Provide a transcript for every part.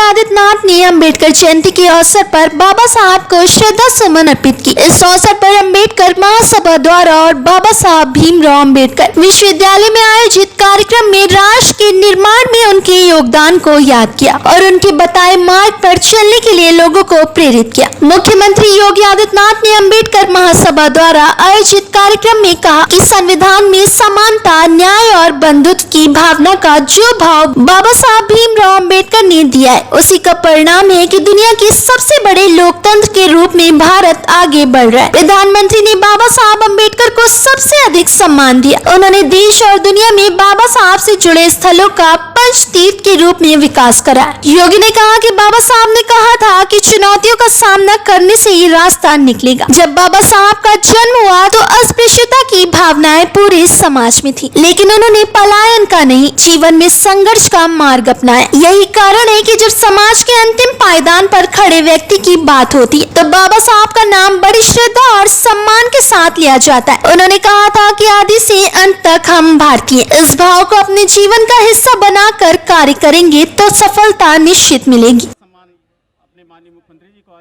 आदित्यनाथ ने अंबेडकर जयंती के अवसर पर बाबा साहब को श्रद्धा सुमन अर्पित की। इस अवसर पर अंबेडकर महासभा द्वारा और बाबा साहब भीमराव अंबेडकर विश्वविद्यालय में आयोजित कार्यक्रम में राष्ट्र के निर्माण में उनके योगदान को याद किया और उनके बताए मार्ग पर चलने के लिए लोगों को प्रेरित किया। मुख्यमंत्री योगी आदित्यनाथ ने अंबेडकर महासभा द्वारा आयोजित कार्यक्रम में कहा कि संविधान में समानता, न्याय और बंधुत्व की भावना का जो भाव बाबा साहब भीमराव अंबेडकर ने दिया है, उसी का परिणाम है कि दुनिया के सबसे बड़े लोकतंत्र के रूप में भारत आगे बढ़ रहा है। प्रधानमंत्री ने बाबा साहब अंबेडकर को सबसे अधिक सम्मान दिया। उन्होंने देश और दुनिया में बाबा साहब से जुड़े स्थलों का पंच तीर्थ के रूप में विकास करा। योगी ने कहा कि बाबा साहब ने कहा था कि चुनौतियों का सामना करने से ही रास्ता निकलेगा। जब बाबा साहब का जन्म हुआ तो अस्पृश्यता की भावनाएं पूरे समाज में थी, लेकिन उन्होंने पलायन का नहीं, जीवन में संघर्ष का मार्ग अपनाया। यही कारण है कि जब समाज के अंतिम पायदान पर खड़े व्यक्ति की बात होती है तो बाबा साहब का नाम बड़ी श्रद्धा और सम्मान के साथ लिया जाता है। उन्होंने कहा था कि आदि से अंत तक हम भारतीय इस भाव को अपने जीवन का हिस्सा बनाकर कार्य करेंगे तो सफलता निश्चित मिलेगी। अपने माननीय मुख्यमंत्री जी को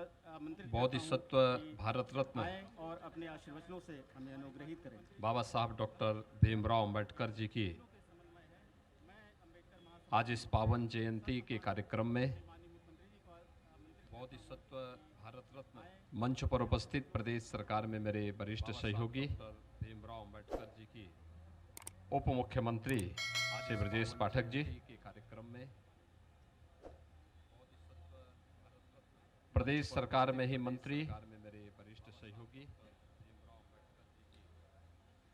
बोधिसत्व भारत रत्न और अपने आशीर्वचनों से हमें अनुग्रहित करें। बाबा साहब डॉक्टर भीमराव अंबेडकर जी की आज इस पावन जयंती के कार्यक्रम में बोधिसत्व भारत रत्न मंच पर उपस्थित प्रदेश सरकार में मेरे वरिष्ठ सहयोगी भीमराव अंबेडकर जी की उप मुख्यमंत्री श्री ब्रजेश पाठक जी के कार्यक्रम में प्रदेश सरकार में ही मंत्री में मेरे वरिष्ठ सहयोगी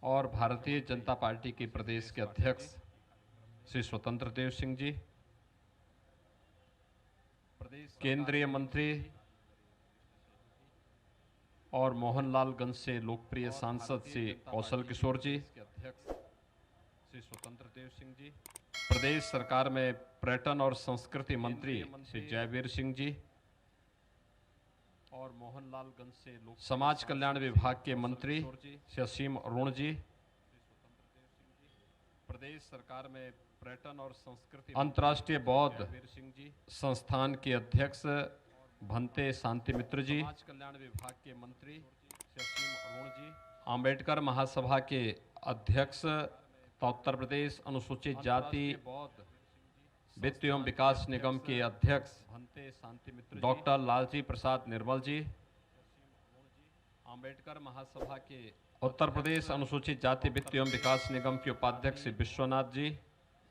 और भारतीय जनता पार्टी के प्रदेश के अध्यक्ष श्री स्वतंत्र देव सिंह जी, केंद्रीय मंत्री और मोहनलालगंज से लोकप्रिय सांसद श्री कौशल किशोर जी, श्री स्वतंत्र देव सिंह जी, प्रदेश सरकार में पर्यटन और संस्कृति मंत्री श्री जयवीर सिंह जी और मोहनलालगंज से समाज कल्याण विभाग के मंत्री श्री असीम अरुण जी, प्रदेश सरकार में पर्यटन और संस्कृति अंतर्राष्ट्रीय बौद्ध संस्थान के अध्यक्ष भंते शांति मित्र जी, समाज कल्याण विभाग के मंत्री श्री असीम अरुण जी, अंबेडकर महासभा के अध्यक्ष उत्तर प्रदेश अनुसूचित जाति वित्त एवं विकास निगम के अध्यक्ष भंते शांति मित्र डॉक्टर लालजी प्रसाद निर्मल जी, अंबेडकर महासभा के उत्तर प्रदेश अनुसूचित जाति वित्त एवं विकास निगम के उपाध्यक्ष विश्वनाथ जी,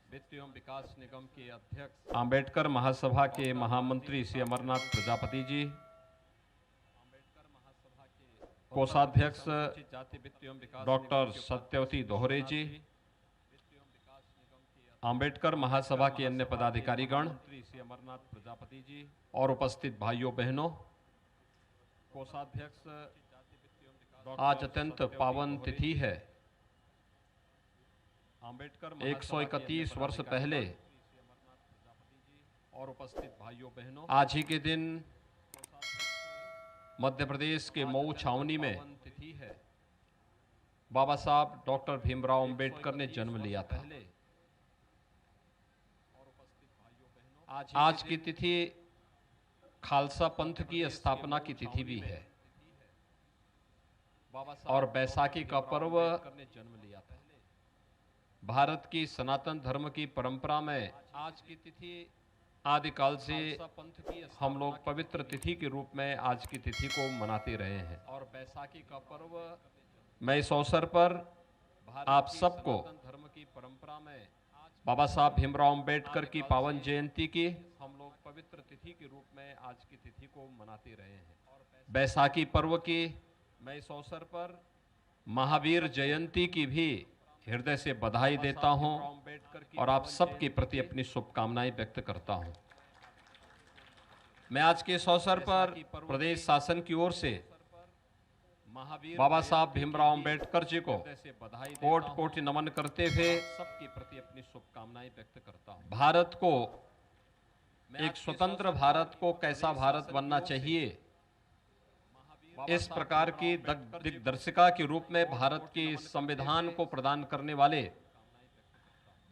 वित्त एवं विकास निगम के अध्यक्ष अंबेडकर महासभा के महामंत्री श्री अमरनाथ प्रजापति जी, अंबेडकर महासभा के कोषाध्यक्ष जाति वित्त एवं विकास डॉक्टर सत्यवती दोहरे जी, अंबेडकर महासभा के अन्य पदाधिकारीगण श्री अमरनाथ प्रजापति जी और उपस्थित भाइयों बहनों, कोषाध्यक्ष, आज अत्यंत पावन तिथि है। अंबेडकर 131 वर्ष पहले और उपस्थित भाइयों बहनों, आज ही के दिन मध्य प्रदेश के मऊ छावनी में तिथि है बाबा साहब डॉक्टर भीमराव अंबेडकर ने जन्म लिया था। आज की तिथि खालसा पंथ की स्थापना की तिथि भी है और बैसाखी का पर्व ने जन्म लिया था। भारत की सनातन धर्म की परंपरा में आज की तिथि आदिकाल से हम लोग पवित्र तिथि के रूप में आज की तिथि को मनाते रहे हैं और बैसाखी का पर्व मैं इस अवसर पर आप सबको धर्म की परंपरा में बाबा साहब भीमराव अंबेडकर की पावन जयंती की हम लोग पवित्र तिथि के रूप में आज की तिथि को मनाते रहे हैं। बैसाखी पर्व की मैं इस अवसर पर महावीर जयंती की भी हृदय से बधाई देता हूं और आप सबके प्रति अपनी शुभकामनाएं व्यक्त करता हूं। मैं आज के इस अवसर पर प्रदेश शासन की ओर से बाबा साहब भीमराव अंबेडकर जी को कोटि कोटि नमन करते हुए सबके प्रति अपनी शुभकामनाएं व्यक्त करता हूं। भारत को एक स्वतंत्र भारत को कैसा भारत बनना चाहिए, इस प्रकार की दिग्दर्शिका के रूप में भारत के संविधान को प्रदान करने वाले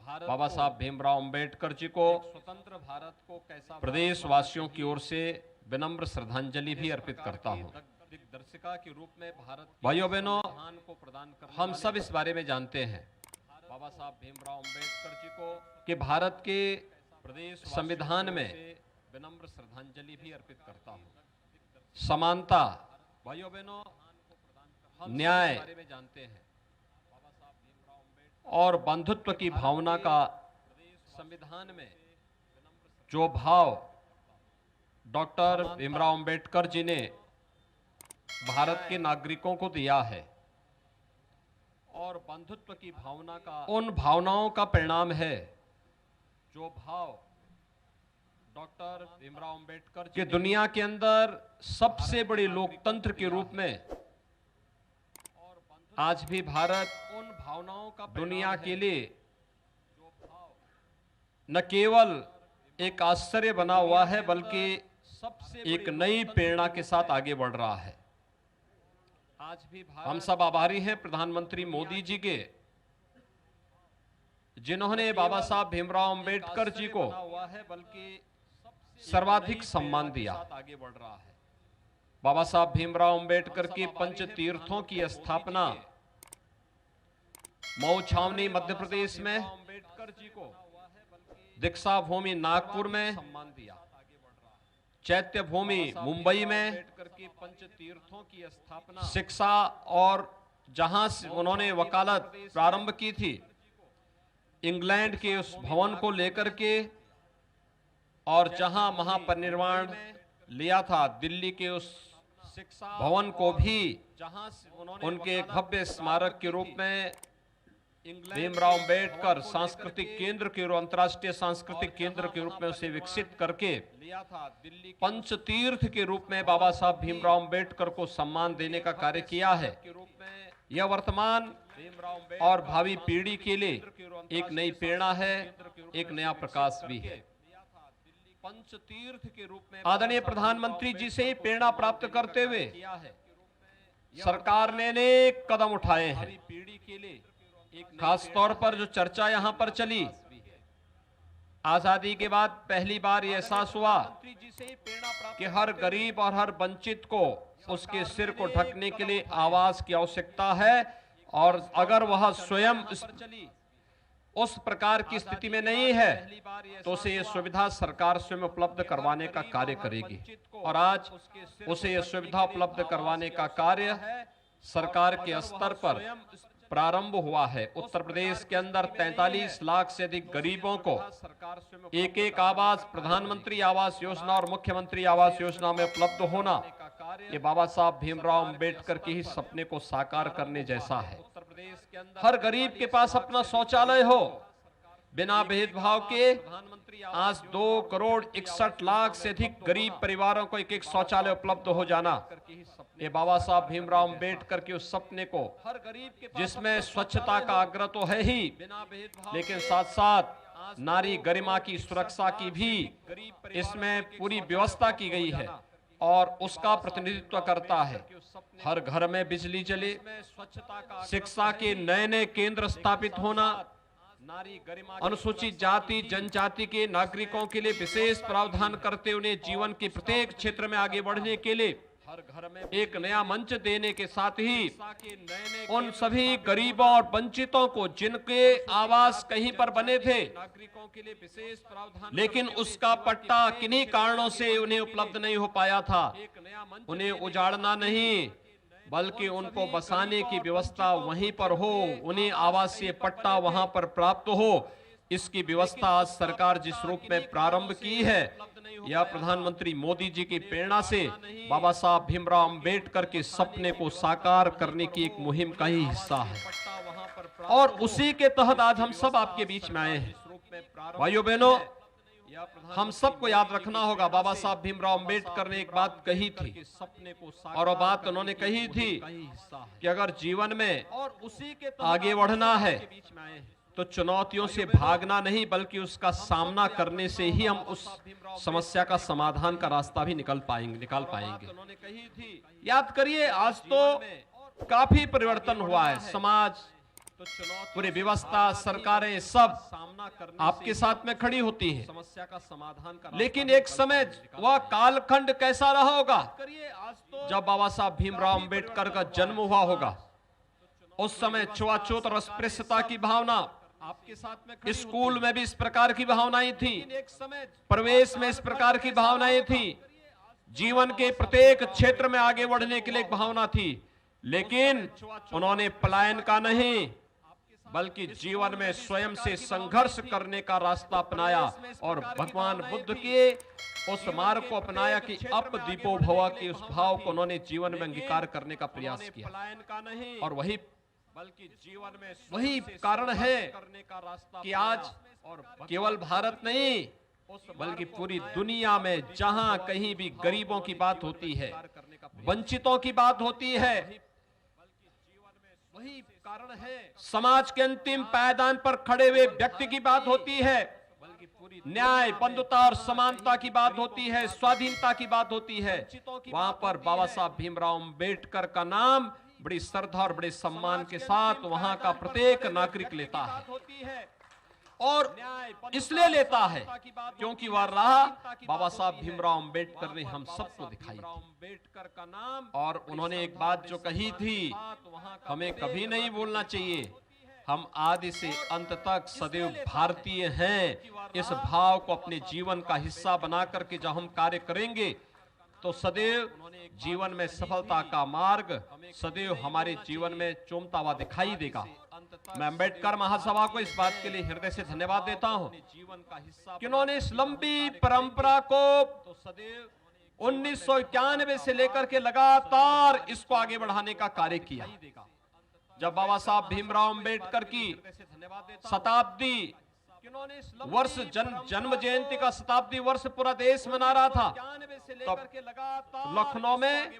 बाबा साहब भीमराव अंबेडकर जी को स्वतंत्र भारत को कैसा प्रदेशवासियों की ओर से विनम्र श्रद्धांजलि भी अर्पित करता हूं। दिग्दर्शिका के रूप में भारत भाइयों बहनों को प्रदान करने हम सब इस बारे में जानते हैं बाबा साहब भीमराव अंबेडकर जी को कि भारत के प्रदेश संविधान में विनम्र श्रद्धांजलि भी अर्पित करता हूं। समानता भाइयों बहनों न्याय बारे में जानते हैं और बंधुत्व की भावना का संविधान में जो भाव डॉक्टर भीमराव अंबेडकर जी ने भारत के नागरिकों को दिया है और बंधुत्व की भावना का उन भावनाओं का परिणाम है जो भाव डॉक्टर भीमराव अंबेडकर जी दुनिया के अंदर सबसे बड़े लोकतंत्र के रूप में आज भी भारत उन भावनाओं का दुनिया के लिए न केवल एक आश्चर्य बना हुआ है बल्कि सबसे एक नई प्रेरणा के साथ आगे बढ़ रहा है। आज भी हम सब आभारी हैं प्रधानमंत्री मोदी जी के जिन्होंने बाबा साहब भीमराव अंबेडकर जी को सर्वाधिक सम्मान दिया। आगे बढ़ रहा है बाबा साहब भीमराव अंबेडकर की पंच तीर्थों की स्थापना मऊ छावनी मध्य प्रदेश में, अंबेडकर जी को दीक्षा भूमि नागपुर में सम्मान दिया, चैत्य भूमि मुंबई में अंबेडकर की पंच तीर्थों की स्थापना शिक्षा और जहां उन्होंने वकालत प्रारंभ की थी इंग्लैंड के उस भवन को लेकर के और जहां महापरिनिर्वाण लिया था दिल्ली के उस भवन को भी जहां उनके एक भव्य स्मारक के रूप में भीमराव अंबेडकर सांस्कृतिक केंद्र के रूप अंतर्राष्ट्रीय सांस्कृतिक केंद्र के रूप में उसे विकसित करके लिया था। दिल्ली पंचतीर्थ के रूप में बाबा साहब भीमराव अंबेडकर को सम्मान देने का कार्य किया है। यह वर्तमान और भावी पीढ़ी के लिए एक नई प्रेरणा है, एक नया प्रकाश भी है। पंचतीर्थ के रूप में आदरणीय प्रधानमंत्री जी से प्रेरणा प्राप्त करते हुए सरकार ने अनेक कदम उठाए हैं। पीढ़ी के लिए खास तौर पर जो चर्चा यहां पर चली, आजादी के बाद पहली बार यह एहसास हुआ कि हर गरीब और हर वंचित को उसके सिर को ढकने के लिए आवास की आवश्यकता है और अगर वह स्वयं उस प्रकार की स्थिति में नहीं है तो उसे यह सुविधा सरकार स्वयं उपलब्ध करवाने का कार्य करेगी और आज उसे यह सुविधा उपलब्ध करवाने का कार्य सरकार के स्तर पर प्रारंभ हुआ है। उत्तर प्रदेश के अंदर 43 लाख से अधिक गरीबों को एक एक आवास प्रधानमंत्री आवास योजना और मुख्यमंत्री आवास योजना में उपलब्ध होना ये बाबा साहब भीमराव अंबेडकर के ही सपने को साकार करने जैसा है। हर गरीब के पास अपना शौचालय हो बिना भेदभाव के। आज 2,61,00,000 से अधिक गरीब परिवारों को एक एक शौचालय उपलब्ध हो जाना ये बाबा साहब भीमराव अंबेडकर के उस सपने को जिसमें स्वच्छता का आग्रह तो है ही लेकिन साथ साथ नारी गरिमा की सुरक्षा की भी इसमें पूरी व्यवस्था की गई है और उसका प्रतिनिधित्व करता है। हर घर में बिजली जले, शिक्षा के नए नए केंद्र स्थापित होना, अनुसूचित जाति जनजाति के नागरिकों के लिए विशेष प्रावधान करते उन्हें जीवन के प्रत्येक क्षेत्र में आगे बढ़ने के लिए हर घर में एक नया मंच देने के साथ ही उन सभी गरीबों और वंचितों को जिनके आवास कहीं पर बने थे नागरिकों के लिए विशेष प्रावधान लेकिन उसका पट्टा किन्हीं कारणों से उन्हें उपलब्ध नहीं हो पाया था। उन्हें उजाड़ना नहीं बल्कि उनको बसाने की व्यवस्था वहीं पर हो, उन्हें आवासीय पट्टा वहां पर प्राप्त हो, इसकी व्यवस्था आज सरकार जिस रूप में प्रारंभ की है यह प्रधानमंत्री मोदी जी की प्रेरणा से बाबा साहब भीमराव अंबेडकर के सपने को साकार करने की एक मुहिम का ही हिस्सा है और उसी के तहत आज हम सब आपके बीच में आए हैं। भाइयों बहनों, हम सबको याद रखना होगा बाबा साहब भीमराव अंबेडकर ने एक बात कही थी और वो बात उन्होंने कही थी कि अगर जीवन में और उसी के आगे बढ़ना है तो चुनौतियों से भागना नहीं बल्कि उसका सामना करने से ही हम उस समस्या का समाधान का रास्ता भी निकाल पाएंगे। याद करिए आज तो काफी परिवर्तन हुआ है, समाज पूरी व्यवस्था, सरकारें सब सामना करने आपके साथ में खड़ी होती हैं, समस्या का समाधान का। लेकिन एक समय वह कालखंड कैसा रहा होगा जब बाबा साहब भीमराव अंबेडकर का जन्म हुआ होगा। उस समय छुआछूत और अस्पृश्यता की भावना आपके साथ में, स्कूल में भी इस प्रकार की भावनाएं थी, प्रवेश में इस प्रकार की भावनाएं थी, जीवन के प्रत्येक क्षेत्र में आगे बढ़ने के लिए एक भावना थी। लेकिन उन्होंने पलायन का नहीं बल्कि जीवन में स्वयं से संघर्ष करने का रास्ता अपनाया और भगवान बुद्ध के उस मार्ग को अपनाया कि अप दीपो भव के उस भाव को उन्होंने जीवन में अंगीकार करने का प्रयास किया। और वही बल्कि जीवन में वही कारण है कि आज केवल भारत नहीं बल्कि पूरी दुनिया में जहां कहीं भी गरीबों की बात होती है, वंचितों की बात होती है, वही कारण है समाज के अंतिम पायदान पर खड़े हुए व्यक्ति की बात होती है, न्याय, बंधुता और समानता की बात होती है, स्वाधीनता की बात होती है, वहां पर बाबा साहब भीमराव अंबेडकर का नाम बड़ी श्रद्धा और बड़े सम्मान के साथ वहां का प्रत्येक नागरिक लेता है। और इसलिए लेता है क्योंकि वह राह बाबा साहब भीमराव अंबेडकर ने हम सबको दिखाई थी। और उन्होंने एक बात जो कही थी हमें कभी नहीं भूलना चाहिए, हम आदि से अंत तक सदैव भारतीय हैं। इस भाव को अपने जीवन का हिस्सा बना करके जब हम कार्य करेंगे तो सदैव जीवन में सफलता का मार्ग सदैव हमारे जीवन में चूमता हुआ दिखाई देगा। मैं अंबेडकर महासभा को इस बात के लिए हृदय से धन्यवाद देता हूं कि उन्होंने इस लंबी परंपरा को 1991 से लेकर के लगातार इसको आगे बढ़ाने का कार्य किया। जब बाबा साहब भीमराव अंबेडकर की शताब्दी वर्ष जन्म जयंती का शताब्दी वर्ष पूरा देश मना रहा था, तब लखनऊ में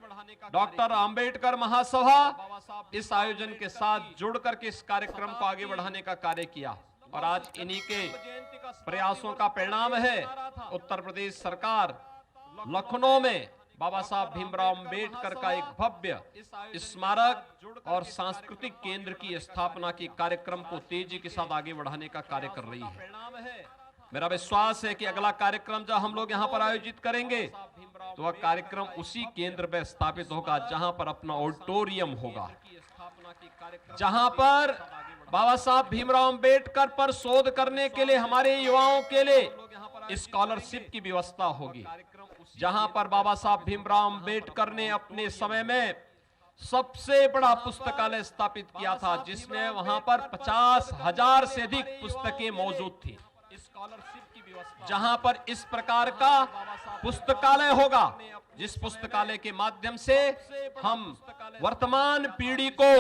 डॉक्टर अंबेडकर महासभा इस आयोजन के साथ जुड़ करके इस कार्यक्रम को आगे बढ़ाने का कार्य किया। और आज इन्हीं के प्रयासों का परिणाम है उत्तर प्रदेश सरकार लखनऊ में बाबा साहब भीमराव अंबेडकर का एक भव्य स्मारक और सांस्कृतिक केंद्र की स्थापना के कार्यक्रम को तेजी के साथ आगे बढ़ाने का कार्य कर रही है। मेरा विश्वास है कि अगला कार्यक्रम जब हम लोग यहाँ पर आयोजित करेंगे तो वह कार्यक्रम उसी केंद्र में स्थापित होगा जहां पर अपना ऑडिटोरियम होगा, जहां पर बाबा साहब भीमराव अंबेडकर पर शोध करने के लिए हमारे युवाओं के लिए स्कॉलरशिप की व्यवस्था होगी, जहां पर बाबा साहब भीमराव अंबेडकर ने अपने समय में सबसे बड़ा पुस्तकालय स्थापित किया था, जिसमें वहां पर 50,000 से अधिक पुस्तकें मौजूद थी। जहां पर इस प्रकार का पुस्तकालय होगा जिस पुस्तकालय के माध्यम से हम वर्तमान पीढ़ी को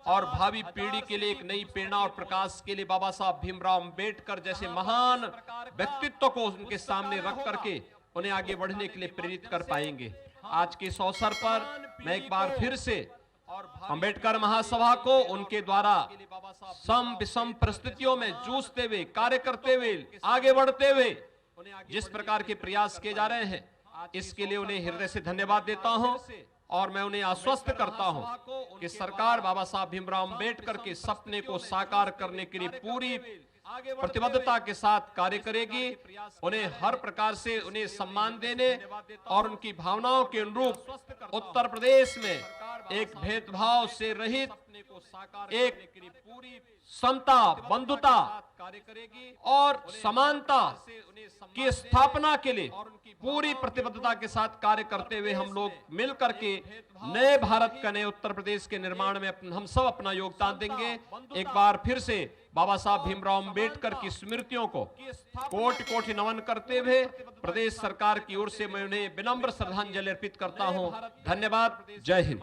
और भावी पीढ़ी के लिए एक नई प्रेरणा और प्रकाश के लिए बाबा साहब भीमराव अंबेडकर जैसे महान व्यक्तित्व को उनके सामने रख करके उन्हें आगे बढ़ने के लिए प्रेरित कर पाएंगे। आज के इस अवसर पर मैं एक बार फिर से अंबेडकर महासभा को उनके द्वारा सम विषम परिस्थितियों में जूझते हुए, कार्य करते हुए, आगे बढ़ते हुए जिस प्रकार के प्रयास किए जा रहे हैं, इसके लिए उन्हें हृदय से धन्यवाद देता हूं। और मैं उन्हें आश्वस्त करता हूं कि सरकार बाबा साहब भीमराव अंबेडकर के सपने को साकार करने के लिए पूरी प्रतिबद्धता के साथ कार्य करेगी। उन्हें हर प्रकार से उन्हें सम्मान देने और उनकी भावनाओं के अनुरूप उत्तर प्रदेश में एक भेदभाव से रहित एक समता, बंधुता और समानता की स्थापना के लिए पूरी प्रतिबद्धता के साथ कार्य करते हुए हम लोग मिल करके नए भारत का, नए उत्तर प्रदेश के निर्माण में हम सब अपना योगदान देंगे। एक बार फिर से बाबा साहब भीमराव अंबेडकर की स्मृतियों को कोटि कोटि नमन करते हुए प्रदेश सरकार की ओर से मैं उन्हें विनम्र श्रद्धांजलि अर्पित करता हूं। धन्यवाद। जय हिंद।